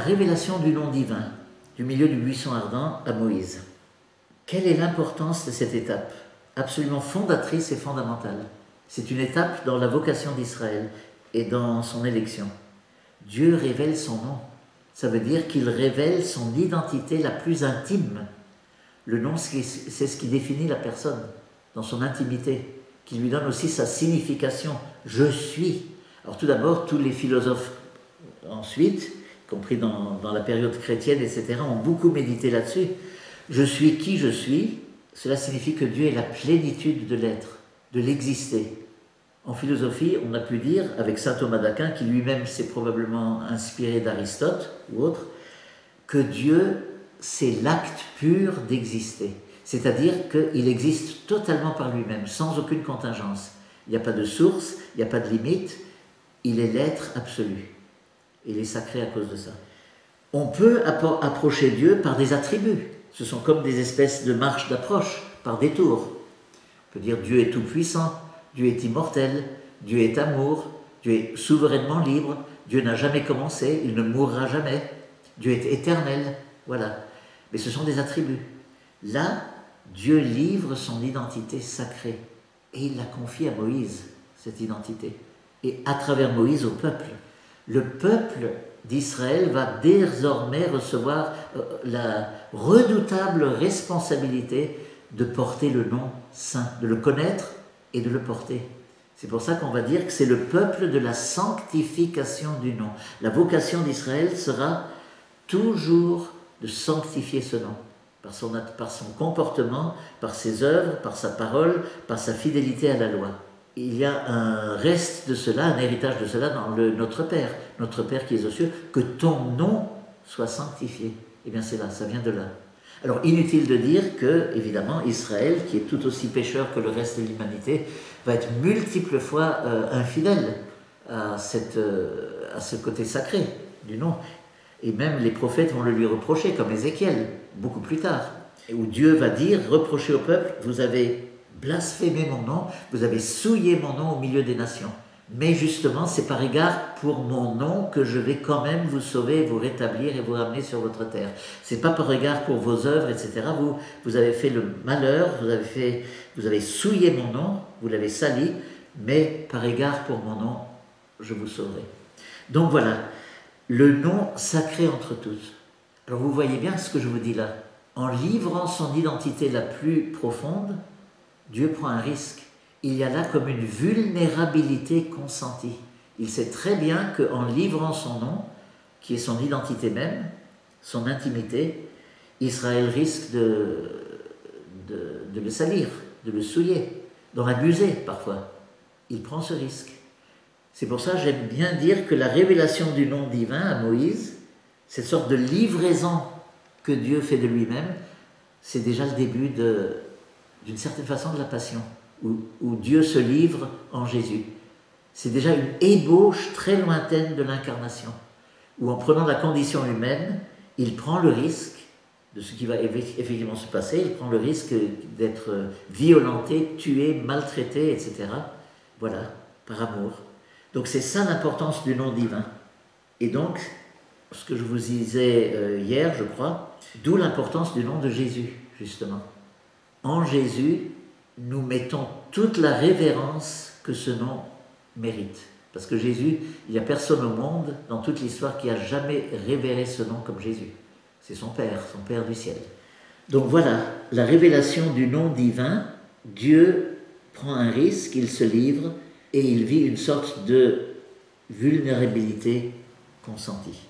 révélation du nom divin, du milieu du buisson ardent à Moïse. Quelle est l'importance de cette étape? Absolument fondatrice et fondamentale. C'est une étape dans la vocation d'Israël et dans son élection. Dieu révèle son nom. Ça veut dire qu'il révèle son identité la plus intime. Le nom, c'est ce qui définit la personne dans son intimité, qui lui donne aussi sa signification. Je suis. Alors tout d'abord, tous les philosophes ensuite, y compris dans la période chrétienne, etc., ont beaucoup médité là-dessus. Je suis qui je suis, cela signifie que Dieu est la plénitude de l'être, de l'exister. En philosophie, on a pu dire, avec saint Thomas d'Aquin, qui lui-même s'est probablement inspiré d'Aristote ou autre, que Dieu, c'est l'acte pur d'exister. C'est-à-dire qu'il existe totalement par lui-même, sans aucune contingence. Il n'y a pas de source, il n'y a pas de limite, il est l'être absolu. Il est sacré à cause de ça. On peut approcher Dieu par des attributs. Ce sont comme des espèces de marches d'approche, par détour. On peut dire Dieu est tout-puissant, Dieu est immortel, Dieu est amour, Dieu est souverainement libre, Dieu n'a jamais commencé, il ne mourra jamais, Dieu est éternel, voilà. Mais ce sont des attributs. Là, Dieu livre son identité sacrée et il la confie à Moïse, cette identité. Et à travers Moïse au peuple. Le peuple d'Israël va désormais recevoir la redoutable responsabilité de porter le nom saint, de le connaître et de le porter. C'est pour ça qu'on va dire que c'est le peuple de la sanctification du nom. La vocation d'Israël sera toujours de sanctifier ce nom, par son comportement, par ses œuvres, par sa parole, par sa fidélité à la loi. Il y a un reste de cela, un héritage de cela dans notre Père qui est aux cieux, que ton nom soit sanctifié. Eh bien c'est là, ça vient de là. Alors inutile de dire que, évidemment, Israël, qui est tout aussi pécheur que le reste de l'humanité, va être multiples fois infidèle à ce côté sacré du nom. Et même les prophètes vont le lui reprocher, comme Ézéchiel, beaucoup plus tard, où Dieu va dire, reprocher au peuple, vous avez blasphémé mon nom, vous avez souillé mon nom au milieu des nations. Mais justement, c'est par égard pour mon nom que je vais quand même vous sauver, vous rétablir et vous ramener sur votre terre. C'est pas par égard pour vos œuvres, etc. Vous avez fait le malheur, vous avez souillé mon nom, vous l'avez sali, mais par égard pour mon nom, je vous sauverai. Donc voilà, le nom sacré entre tous. Alors vous voyez bien ce que je vous dis là. En livrant son identité la plus profonde, Dieu prend un risque. Il y a là comme une vulnérabilité consentie. Il sait très bien qu'en livrant son nom, qui est son identité même, son intimité, Israël risque de le salir, de le souiller, d'en abuser parfois. Il prend ce risque. C'est pour ça que j'aime bien dire que la révélation du nom divin à Moïse, cette sorte de livraison que Dieu fait de lui-même, c'est déjà le début d'une certaine façon de la passion. Où Dieu se livre en Jésus. C'est déjà une ébauche très lointaine de l'incarnation, où en prenant la condition humaine, il prend le risque de ce qui va effectivement se passer, il prend le risque d'être violenté, tué, maltraité, etc. Voilà, par amour. Donc c'est ça l'importance du nom divin. Et donc, ce que je vous disais hier, je crois, d'où l'importance du nom de Jésus, justement. En Jésus, nous mettons toute la révérence que ce nom mérite. Parce que Jésus, il n'y a personne au monde, dans toute l'histoire, qui a jamais révéré ce nom comme Jésus. C'est son Père du ciel. Donc voilà, la révélation du nom divin, Dieu prend un risque, il se livre, et il vit une sorte de vulnérabilité consentie.